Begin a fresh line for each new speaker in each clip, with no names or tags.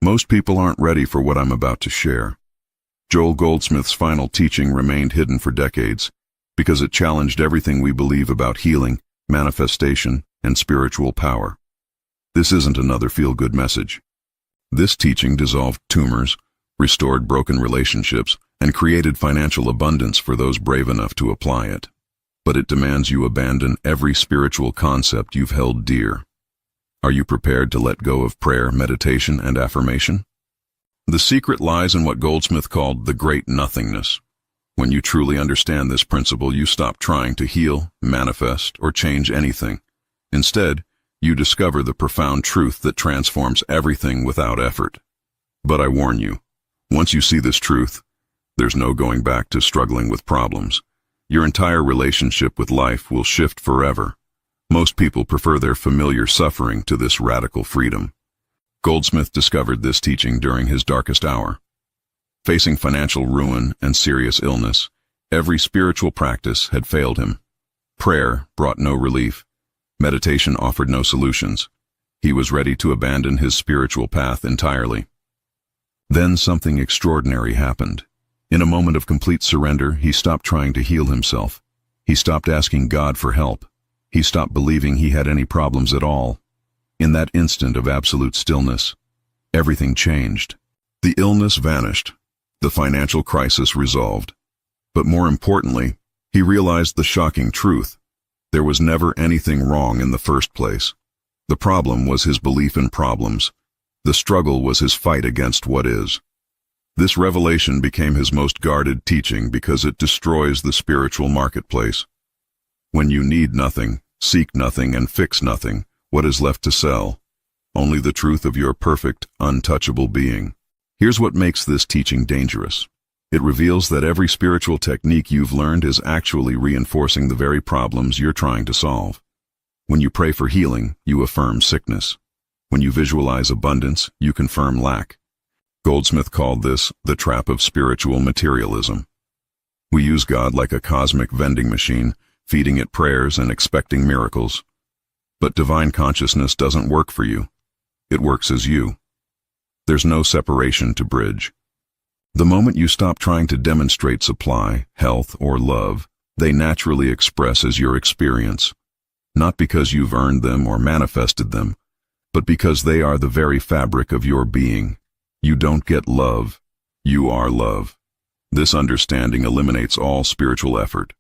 Most people aren't ready for what I'm about to share. Joel Goldsmith's final teaching remained hidden for decades because it challenged everything we believe about healing, manifestation, and spiritual power. This isn't another feel-good message. This teaching dissolved tumors, restored broken relationships, and created financial abundance for those brave enough to apply it. But it demands you abandon every spiritual concept you've held dear. Are you prepared to let go of prayer, meditation, and affirmation? The secret lies in what Goldsmith called the great nothingness. When you truly understand this principle, you stop trying to heal, manifest, or change anything. Instead, you discover the profound truth that transforms everything without effort. But I warn you, once you see this truth, there's no going back to struggling with problems. Your entire relationship with life will shift forever. Most people prefer their familiar suffering to this radical freedom. Goldsmith discovered this teaching during his darkest hour. Facing financial ruin and serious illness, every spiritual practice had failed him. Prayer brought no relief. Meditation offered no solutions. He was ready to abandon his spiritual path entirely. Then something extraordinary happened. In a moment of complete surrender, he stopped trying to heal himself. He stopped asking God for help. He stopped believing he had any problems at all. In that instant of absolute stillness, everything changed. The illness vanished. The financial crisis resolved. But more importantly, he realized the shocking truth. There was never anything wrong in the first place. The problem was his belief in problems. The struggle was his fight against what is. This revelation became his most guarded teaching because it destroys the spiritual marketplace. When you need nothing, seek nothing, and fix nothing, what is left to sell? Only the truth of your perfect, untouchable being. Here's what makes this teaching dangerous. It reveals that every spiritual technique you've learned is actually reinforcing the very problems you're trying to solve. When you pray for healing, you affirm sickness. When you visualize abundance, you confirm lack. Goldsmith called this the trap of spiritual materialism. We use God like a cosmic vending machine, feeding it prayers and expecting miracles. But divine consciousness doesn't work for you. It works as you. There's no separation to bridge. The moment you stop trying to demonstrate supply, health, or love, they naturally express as your experience. Not because you've earned them or manifested them, but because they are the very fabric of your being. You don't get love. You are love. This understanding eliminates all spiritual effort.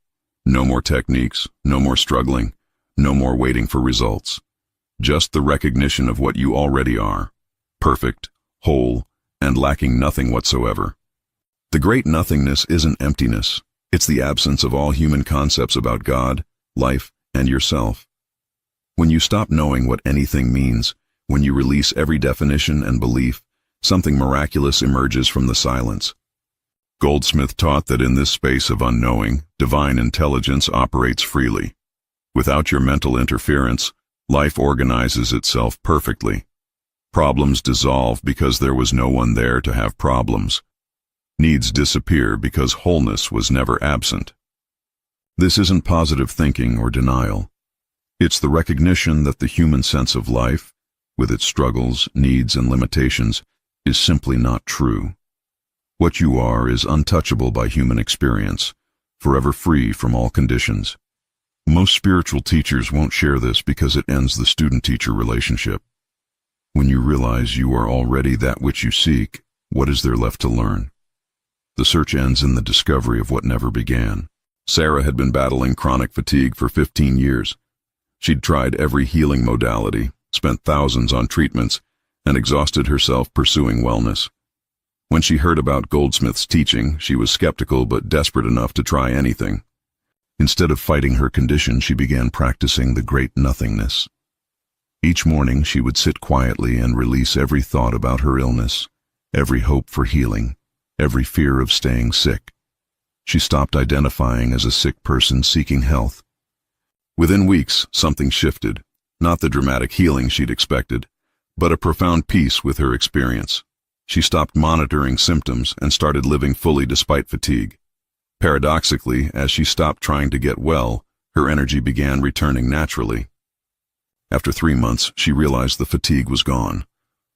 No more techniques, no more struggling, no more waiting for results. Just the recognition of what you already are, perfect, whole, and lacking nothing whatsoever. The great nothingness isn't emptiness. It's the absence of all human concepts about God, life, and yourself. When you stop knowing what anything means, when you release every definition and belief, something miraculous emerges from the silence. Goldsmith taught that in this space of unknowing, divine intelligence operates freely. Without your mental interference, life organizes itself perfectly. Problems dissolve because there was no one there to have problems. Needs disappear because wholeness was never absent. This isn't positive thinking or denial. It's the recognition that the human sense of life, with its struggles, needs, and limitations, is simply not true. What you are is untouchable by human experience, forever free from all conditions. Most spiritual teachers won't share this because it ends the student-teacher relationship. When you realize you are already that which you seek, what is there left to learn? The search ends in the discovery of what never began. Sarah had been battling chronic fatigue for 15 years. She'd tried every healing modality, spent thousands on treatments, and exhausted herself pursuing wellness. When she heard about Goldsmith's teaching, she was skeptical but desperate enough to try anything. Instead of fighting her condition, she began practicing the great nothingness. Each morning she would sit quietly and release every thought about her illness, every hope for healing, every fear of staying sick. She stopped identifying as a sick person seeking health. Within weeks, something shifted, not the dramatic healing she'd expected, but a profound peace with her experience. She stopped monitoring symptoms and started living fully despite fatigue. Paradoxically, as she stopped trying to get well, her energy began returning naturally. After 3 months, she realized the fatigue was gone.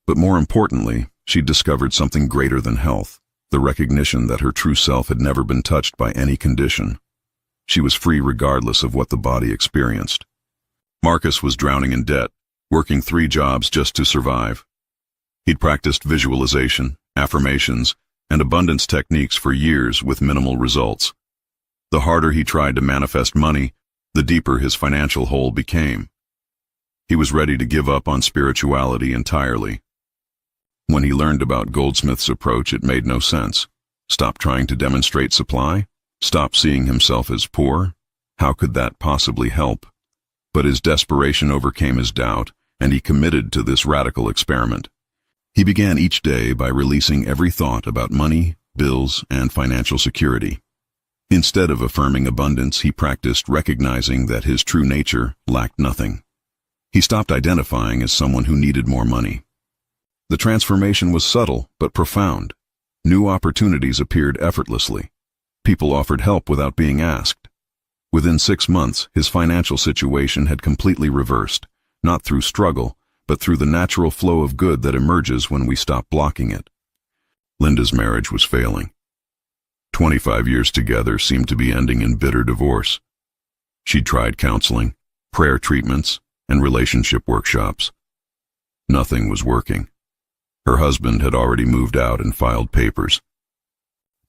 But more importantly, she'd discovered something greater than health, the recognition that her true self had never been touched by any condition. She was free regardless of what the body experienced. Marcus was drowning in debt, working 3 jobs just to survive. He'd practiced visualization, affirmations, and abundance techniques for years with minimal results. The harder he tried to manifest money, the deeper his financial hole became. He was ready to give up on spirituality entirely. When he learned about Goldsmith's approach, it made no sense. Stop trying to demonstrate supply? Stop seeing himself as poor? How could that possibly help? But his desperation overcame his doubt, and he committed to this radical experiment. He began each day by releasing every thought about money, bills, and financial security. Instead of affirming abundance, he practiced recognizing that his true nature lacked nothing. He stopped identifying as someone who needed more money. The transformation was subtle but profound. New opportunities appeared effortlessly. People offered help without being asked. Within 6 months, his financial situation had completely reversed, not through struggle, but through the natural flow of good that emerges when we stop blocking it. Linda's marriage was failing. 25 years together seemed to be ending in bitter divorce. She'd tried counseling, prayer treatments, and relationship workshops. Nothing was working. Her husband had already moved out and filed papers.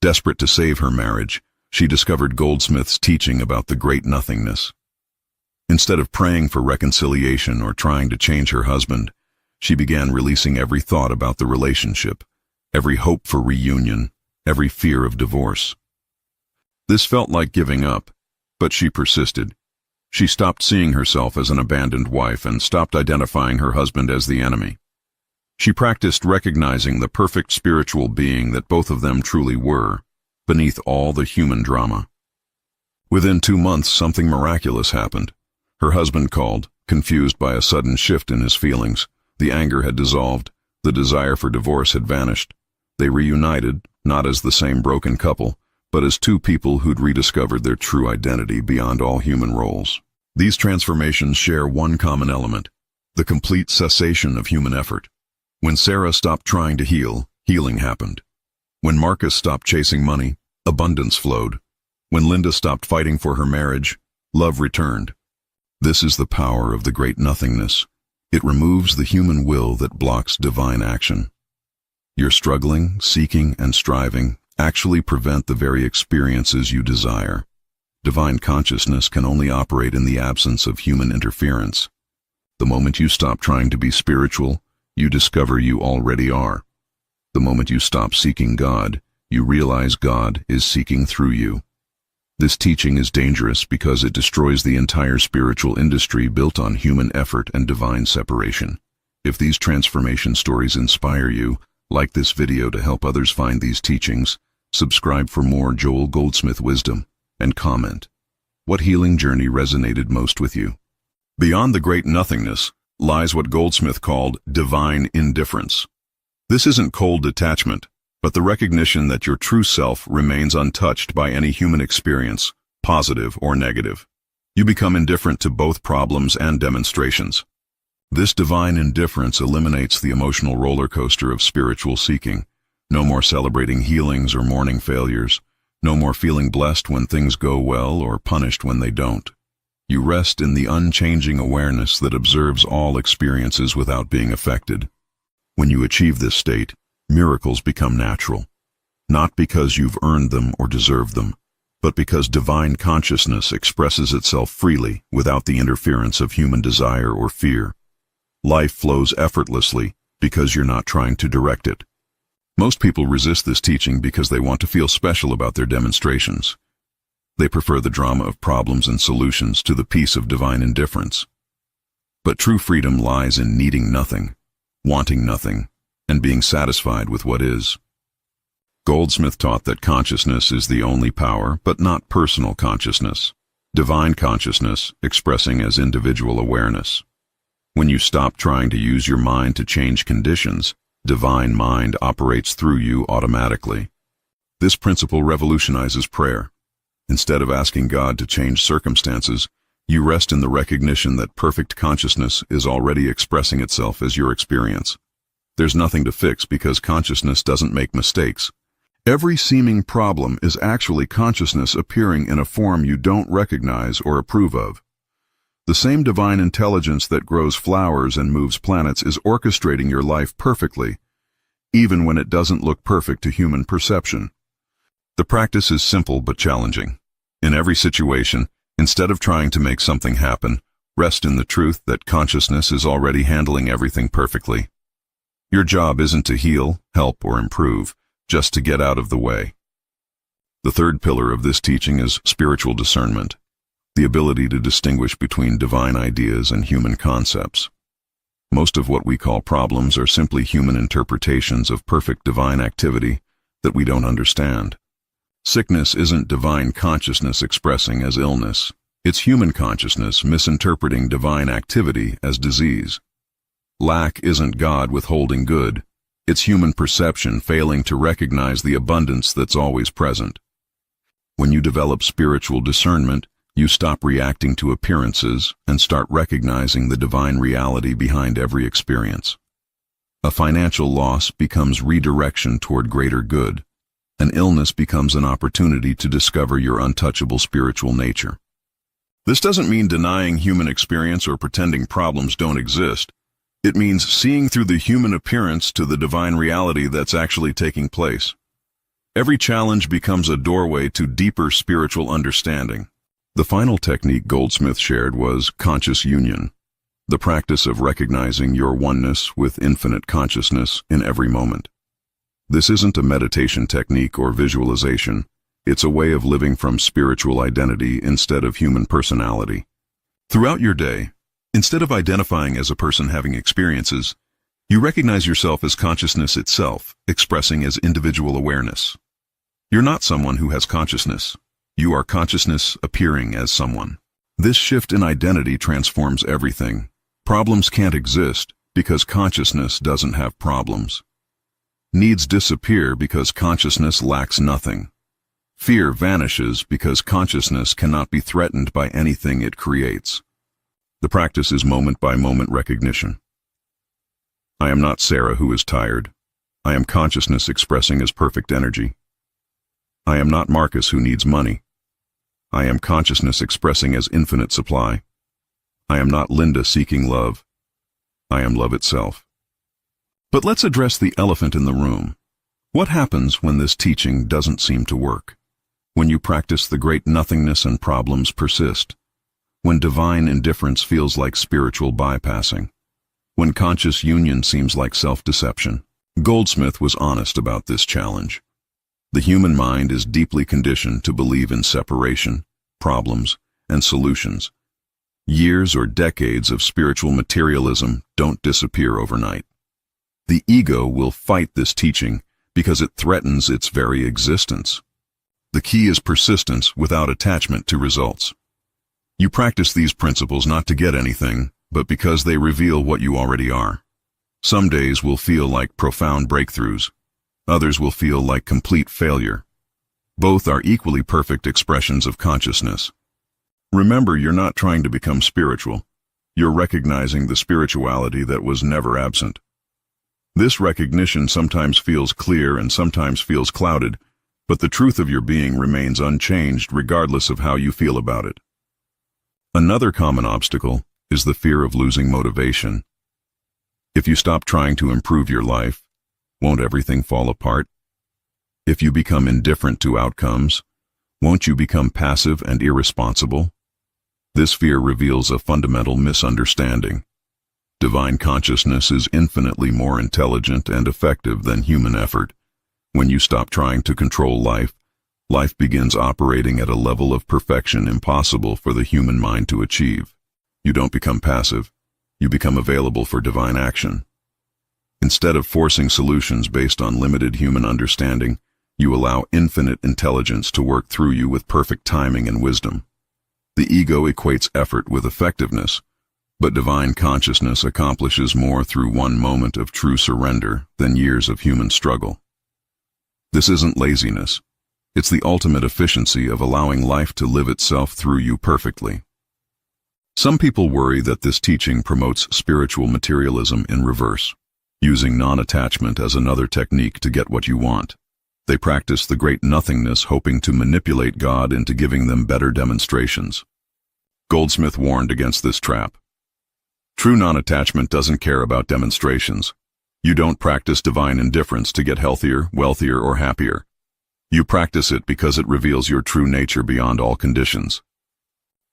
Desperate to save her marriage, she discovered Goldsmith's teaching about the great nothingness. Instead of praying for reconciliation or trying to change her husband, she began releasing every thought about the relationship, every hope for reunion, every fear of divorce. This felt like giving up, but she persisted. She stopped seeing herself as an abandoned wife and stopped identifying her husband as the enemy. She practiced recognizing the perfect spiritual being that both of them truly were, beneath all the human drama. Within 2 months, something miraculous happened. Her husband called, confused by a sudden shift in his feelings. The anger had dissolved, the desire for divorce had vanished. They reunited, not as the same broken couple, but as 2 people who'd rediscovered their true identity beyond all human roles. These transformations share one common element: the complete cessation of human effort. When Sarah stopped trying to heal, healing happened. When Marcus stopped chasing money, abundance flowed. When Linda stopped fighting for her marriage, love returned. This is the power of the great nothingness. It removes the human will that blocks divine action. Your struggling, seeking, and striving actually prevent the very experiences you desire. Divine consciousness can only operate in the absence of human interference. The moment you stop trying to be spiritual, you discover you already are. The moment you stop seeking God, you realize God is seeking through you. This teaching is dangerous because it destroys the entire spiritual industry built on human effort and divine separation. If these transformation stories inspire you, like this video to help others find these teachings, subscribe for more Joel Goldsmith wisdom, and comment. What healing journey resonated most with you? Beyond the great nothingness lies what Goldsmith called divine indifference. This isn't cold detachment, but the recognition that your true self remains untouched by any human experience, positive or negative. You become indifferent to both problems and demonstrations. This divine indifference eliminates the emotional roller coaster of spiritual seeking. No more celebrating healings or mourning failures. No more feeling blessed when things go well or punished when they don't. You rest in the unchanging awareness that observes all experiences without being affected. When you achieve this state, miracles become natural, not because you've earned them or deserved them, but because divine consciousness expresses itself freely without the interference of human desire or fear. Life flows effortlessly because you're not trying to direct it. Most people resist this teaching because they want to feel special about their demonstrations. They prefer the drama of problems and solutions to the peace of divine indifference. But true freedom lies in needing nothing, wanting nothing, and being satisfied with what is. Goldsmith taught that consciousness is the only power, but not personal consciousness. Divine consciousness, expressing as individual awareness. When you stop trying to use your mind to change conditions, divine mind operates through you automatically. This principle revolutionizes prayer. Instead of asking God to change circumstances, you rest in the recognition that perfect consciousness is already expressing itself as your experience. There's nothing to fix because consciousness doesn't make mistakes. Every seeming problem is actually consciousness appearing in a form you don't recognize or approve of. The same divine intelligence that grows flowers and moves planets is orchestrating your life perfectly, even when it doesn't look perfect to human perception. The practice is simple but challenging. In every situation, instead of trying to make something happen, rest in the truth that consciousness is already handling everything perfectly. Your job isn't to heal, help, or improve, just to get out of the way. The third pillar of this teaching is spiritual discernment, the ability to distinguish between divine ideas and human concepts. Most of what we call problems are simply human interpretations of perfect divine activity that we don't understand. Sickness isn't divine consciousness expressing as illness. It's human consciousness misinterpreting divine activity as disease. Lack isn't God withholding good. It's human perception failing to recognize the abundance that's always present. When you develop spiritual discernment, you stop reacting to appearances and start recognizing the divine reality behind every experience. A financial loss becomes redirection toward greater good. An illness becomes an opportunity to discover your untouchable spiritual nature. This doesn't mean denying human experience or pretending problems don't exist. It means seeing through the human appearance to the divine reality that's actually taking place. Every challenge becomes a doorway to deeper spiritual understanding. The final technique Goldsmith shared was conscious union, the practice of recognizing your oneness with infinite consciousness in every moment. This isn't a meditation technique or visualization. It's a way of living from spiritual identity instead of human personality. Throughout your day, instead of identifying as a person having experiences, you recognize yourself as consciousness itself, expressing as individual awareness. You're not someone who has consciousness. You are consciousness appearing as someone. This shift in identity transforms everything. Problems can't exist because consciousness doesn't have problems. Needs disappear because consciousness lacks nothing. Fear vanishes because consciousness cannot be threatened by anything it creates. The practice is moment-by-moment recognition. I am not Sarah who is tired. I am consciousness expressing as perfect energy. I am not Marcus who needs money. I am consciousness expressing as infinite supply. I am not Linda seeking love. I am love itself. But let's address the elephant in the room. What happens when this teaching doesn't seem to work? When you practice the great nothingness and problems persist? When divine indifference feels like spiritual bypassing? When conscious union seems like self-deception? Goldsmith was honest about this challenge. The human mind is deeply conditioned to believe in separation, problems, and solutions. Years or decades of spiritual materialism don't disappear overnight. The ego will fight this teaching because it threatens its very existence. The key is persistence without attachment to results. You practice these principles not to get anything, but because they reveal what you already are. Some days will feel like profound breakthroughs. Others will feel like complete failure. Both are equally perfect expressions of consciousness. Remember, you're not trying to become spiritual. You're recognizing the spirituality that was never absent. This recognition sometimes feels clear and sometimes feels clouded, but the truth of your being remains unchanged regardless of how you feel about it. Another common obstacle is the fear of losing motivation. If you stop trying to improve your life, won't everything fall apart? If you become indifferent to outcomes, won't you become passive and irresponsible? This fear reveals a fundamental misunderstanding. Divine consciousness is infinitely more intelligent and effective than human effort. When you stop trying to control life, life begins operating at a level of perfection impossible for the human mind to achieve. You don't become passive. You become available for divine action. Instead of forcing solutions based on limited human understanding, you allow infinite intelligence to work through you with perfect timing and wisdom. The ego equates effort with effectiveness, but divine consciousness accomplishes more through one moment of true surrender than years of human struggle. This isn't laziness. It's the ultimate efficiency of allowing life to live itself through you perfectly. Some people worry that this teaching promotes spiritual materialism in reverse. using non-attachment as another technique to get what you want. They practice the great nothingness, hoping to manipulate God into giving them better demonstrations. Goldsmith warned against this trap. True non-attachment doesn't care about demonstrations. You don't practice divine indifference to get healthier, wealthier, or happier. You practice it because it reveals your true nature beyond all conditions.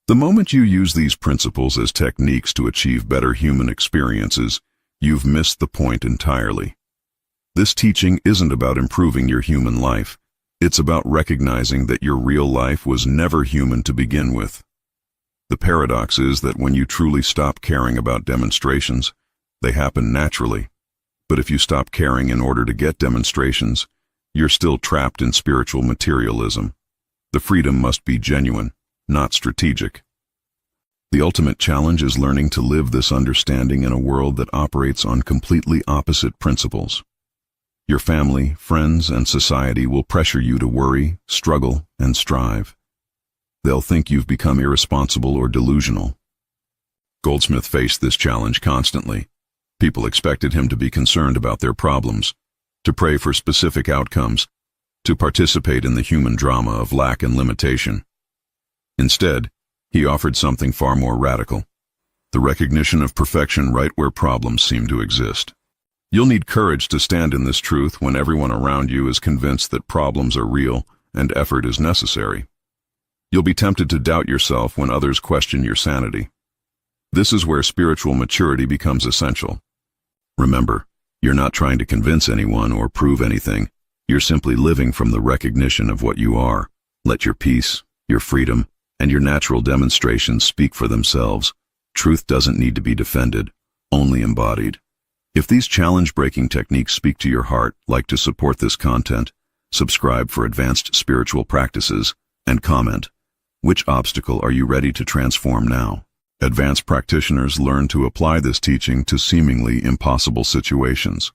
The moment you use these principles as techniques to achieve better human experiences, you've missed the point entirely. This teaching isn't about improving your human life. It's about recognizing that your real life was never human to begin with. The paradox is that when you truly stop caring about demonstrations, they happen naturally. But if you stop caring in order to get demonstrations, you're still trapped in spiritual materialism. The freedom must be genuine, not strategic. The ultimate challenge is learning to live this understanding in a world that operates on completely opposite principles. Your family, friends, and society will pressure you to worry, struggle, and strive. They'll think you've become irresponsible or delusional. Goldsmith faced this challenge constantly. People expected him to be concerned about their problems, to pray for specific outcomes, to participate in the human drama of lack and limitation. Instead, he offered something far more radical: the recognition of perfection right where problems seem to exist. You'll need courage to stand in this truth when everyone around you is convinced that problems are real and effort is necessary. You'll be tempted to doubt yourself when others question your sanity. This is where spiritual maturity becomes essential. Remember, you're not trying to convince anyone or prove anything. You're simply living from the recognition of what you are. Let your peace, your freedom, and your natural demonstrations speak for themselves. Truth doesn't need to be defended, only embodied. If these challenge-breaking techniques speak to your heart, like to support this content, subscribe for advanced spiritual practices, and comment, which obstacle are you ready to transform now? Advanced practitioners learn to apply this teaching to seemingly impossible situations.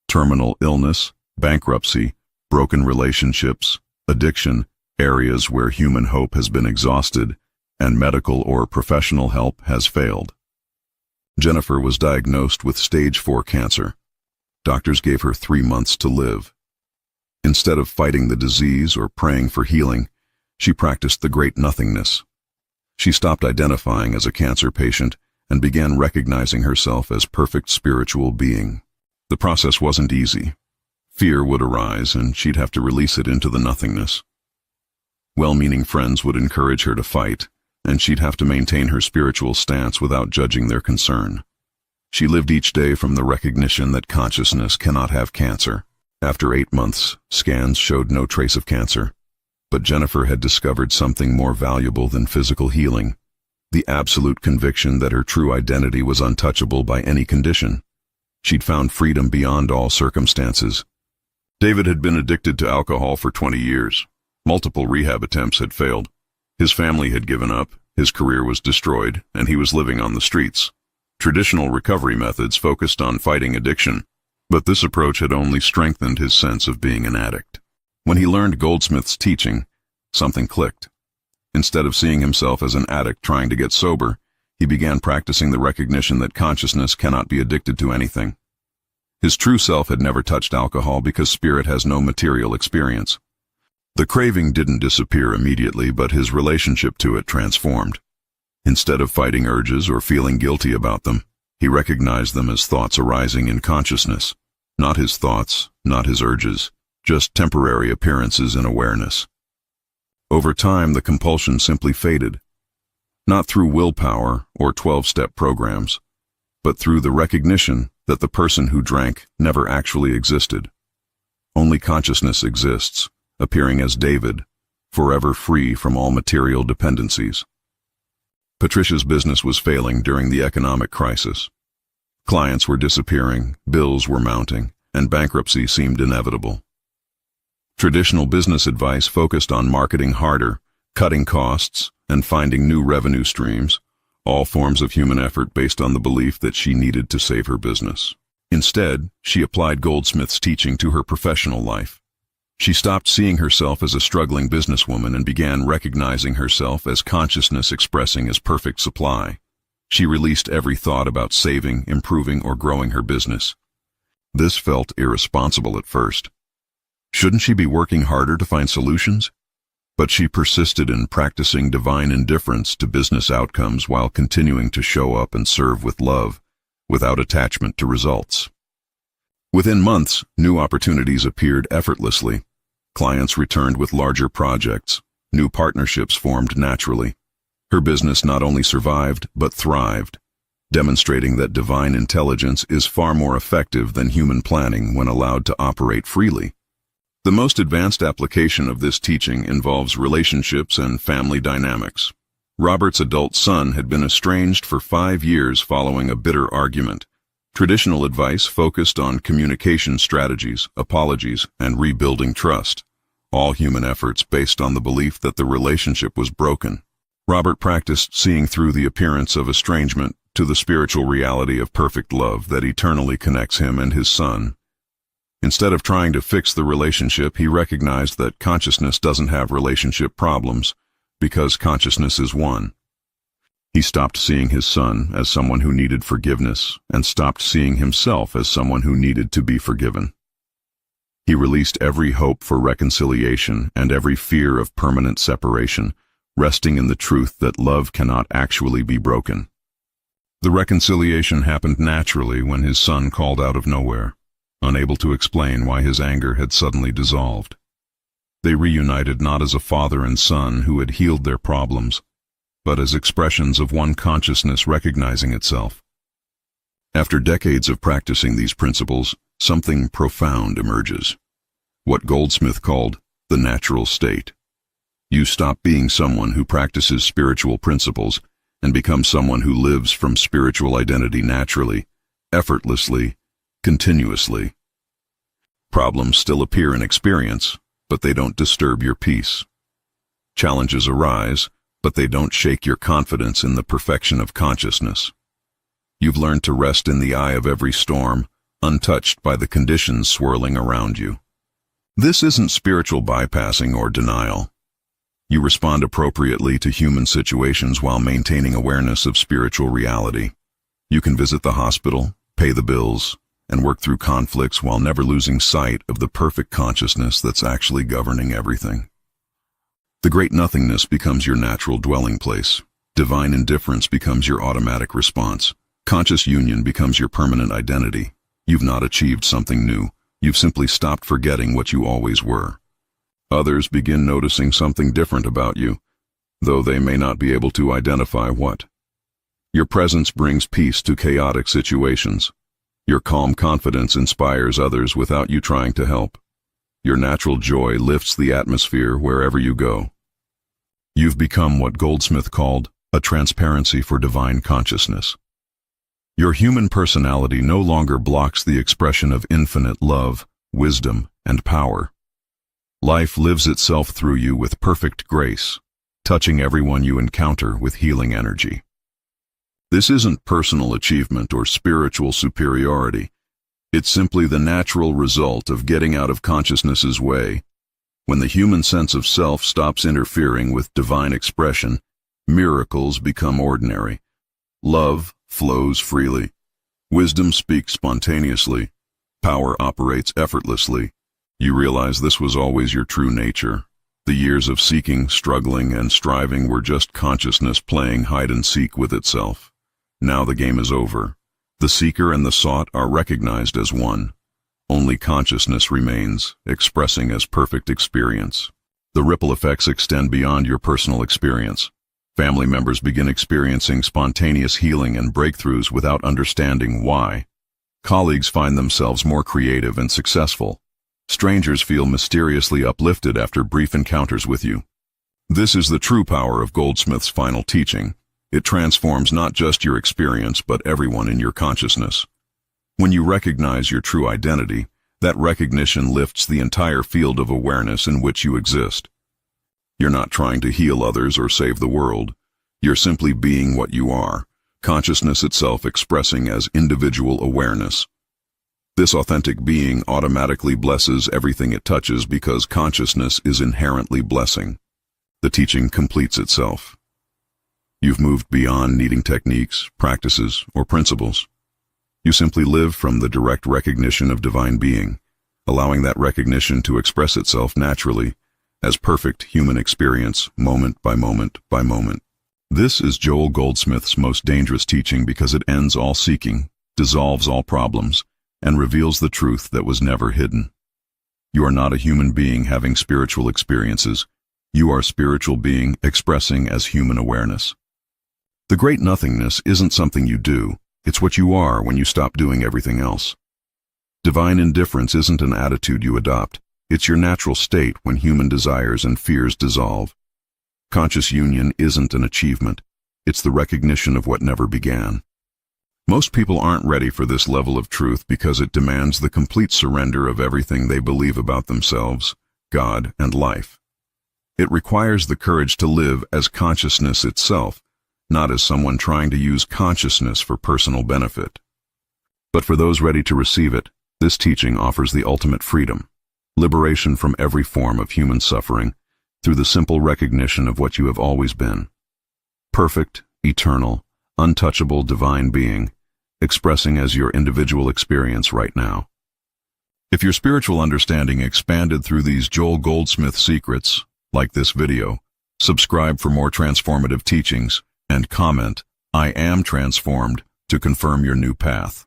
Terminal illness, bankruptcy, broken relationships, addiction, areas where human hope has been exhausted, and medical or professional help has failed. Jennifer was diagnosed with stage 4 cancer. Doctors gave her 3 months to live. Instead of fighting the disease or praying for healing, she practiced the great nothingness. She stopped identifying as a cancer patient and began recognizing herself as perfect spiritual being. The process wasn't easy. Fear would arise, and she'd have to release it into the nothingness. Well-meaning friends would encourage her to fight, and she'd have to maintain her spiritual stance without judging their concern. She lived each day from the recognition that consciousness cannot have cancer. After 8 months, scans showed no trace of cancer. But Jennifer had discovered something more valuable than physical healing: the absolute conviction that her true identity was untouchable by any condition. She'd found freedom beyond all circumstances. David had been addicted to alcohol for 20 years. Multiple rehab attempts had failed. His family had given up, his career was destroyed, and he was living on the streets. Traditional recovery methods focused on fighting addiction, but this approach had only strengthened his sense of being an addict. When he learned Goldsmith's teaching, something clicked. Instead of seeing himself as an addict trying to get sober, he began practicing the recognition that consciousness cannot be addicted to anything. His true self had never touched alcohol because spirit has no material experience. The craving didn't disappear immediately, but his relationship to it transformed. Instead of fighting urges or feeling guilty about them, he recognized them as thoughts arising in consciousness. Not his thoughts, not his urges, just temporary appearances in awareness. Over time, the compulsion simply faded, not through willpower or 12-step programs, but through the recognition that the person who drank never actually existed. Only consciousness exists, appearing as David, forever free from all material dependencies. Patricia's business was failing during the economic crisis. Clients were disappearing, bills were mounting, and bankruptcy seemed inevitable. Traditional business advice focused on marketing harder, cutting costs, and finding new revenue streams, all forms of human effort based on the belief that she needed to save her business. Instead, she applied Goldsmith's teaching to her professional life. She stopped seeing herself as a struggling businesswoman and began recognizing herself as consciousness expressing as perfect supply. She released every thought about saving, improving, or growing her business. This felt irresponsible at first. Shouldn't she be working harder to find solutions? But she persisted in practicing divine indifference to business outcomes while continuing to show up and serve with love, without attachment to results. Within months, new opportunities appeared effortlessly. Clients returned with larger projects. New partnerships formed naturally. Her business not only survived, but thrived, demonstrating that divine intelligence is far more effective than human planning when allowed to operate freely. The most advanced application of this teaching involves relationships and family dynamics. Robert's adult son had been estranged for 5 years following a bitter argument. Traditional advice focused on communication strategies, apologies, and rebuilding trust, all human efforts based on the belief that the relationship was broken. Robert practiced seeing through the appearance of estrangement to the spiritual reality of perfect love that eternally connects him and his son. Instead of trying to fix the relationship, he recognized that consciousness doesn't have relationship problems, because consciousness is one. He stopped seeing his son as someone who needed forgiveness and stopped seeing himself as someone who needed to be forgiven. He released every hope for reconciliation and every fear of permanent separation, resting in the truth that love cannot actually be broken. The reconciliation happened naturally when his son called out of nowhere, unable to explain why his anger had suddenly dissolved. They reunited not as a father and son who had healed their problems, but as expressions of one consciousness recognizing itself. After decades of practicing these principles, something profound emerges. What Goldsmith called the natural state. You stop being someone who practices spiritual principles and become someone who lives from spiritual identity naturally, effortlessly, continuously. Problems still appear in experience, but they don't disturb your peace. Challenges arise, but they don't shake your confidence in the perfection of consciousness. You've learned to rest in the eye of every storm, untouched by the conditions swirling around you. This isn't spiritual bypassing or denial. You respond appropriately to human situations while maintaining awareness of spiritual reality. You can visit the hospital, pay the bills, and work through conflicts while never losing sight of the perfect consciousness that's actually governing everything. The great nothingness becomes your natural dwelling place. Divine indifference becomes your automatic response. Conscious union becomes your permanent identity. You've not achieved something new. You've simply stopped forgetting what you always were. Others begin noticing something different about you, though they may not be able to identify what. Your presence brings peace to chaotic situations. Your calm confidence inspires others without you trying to help. Your natural joy lifts the atmosphere wherever you go. You've become what Goldsmith called a transparency for divine consciousness. Your human personality no longer blocks the expression of infinite love, wisdom, and power. Life lives itself through you with perfect grace, touching everyone you encounter with healing energy. This isn't personal achievement or spiritual superiority. It's simply the natural result of getting out of consciousness's way. When the human sense of self stops interfering with divine expression, miracles become ordinary. Love flows freely. Wisdom speaks spontaneously. Power operates effortlessly. You realize this was always your true nature. The years of seeking, struggling, and striving were just consciousness playing hide-and-seek with itself. Now the game is over. The seeker and the sought are recognized as one. Only consciousness remains, expressing as perfect experience. The ripple effects extend beyond your personal experience. Family members begin experiencing spontaneous healing and breakthroughs without understanding why. Colleagues find themselves more creative and successful. Strangers feel mysteriously uplifted after brief encounters with you. This is the true power of Goldsmith's final teaching. It transforms not just your experience, but everyone in your consciousness. When you recognize your true identity, that recognition lifts the entire field of awareness in which you exist. You're not trying to heal others or save the world. You're simply being what you are, consciousness itself expressing as individual awareness. This authentic being automatically blesses everything it touches because consciousness is inherently blessing. The teaching completes itself. You've moved beyond needing techniques, practices, or principles. You simply live from the direct recognition of divine being, allowing that recognition to express itself naturally as perfect human experience, moment by moment by moment. This is Joel Goldsmith's most dangerous teaching because it ends all seeking, dissolves all problems, and reveals the truth that was never hidden. You are not a human being having spiritual experiences. You are a spiritual being expressing as human awareness. The great nothingness isn't something you do. It's what you are when you stop doing everything else. Divine indifference isn't an attitude you adopt. It's your natural state when human desires and fears dissolve. Conscious union isn't an achievement. It's the recognition of what never began. Most people aren't ready for this level of truth because it demands the complete surrender of everything they believe about themselves, God, and life. It requires the courage to live as consciousness itself, not as someone trying to use consciousness for personal benefit. But for those ready to receive it, this teaching offers the ultimate freedom, liberation from every form of human suffering through the simple recognition of what you have always been. Perfect, eternal, untouchable divine being, expressing as your individual experience right now. If your spiritual understanding expanded through these Joel Goldsmith secrets, like this video, subscribe for more transformative teachings, and comment, "I am transformed," to confirm your new path.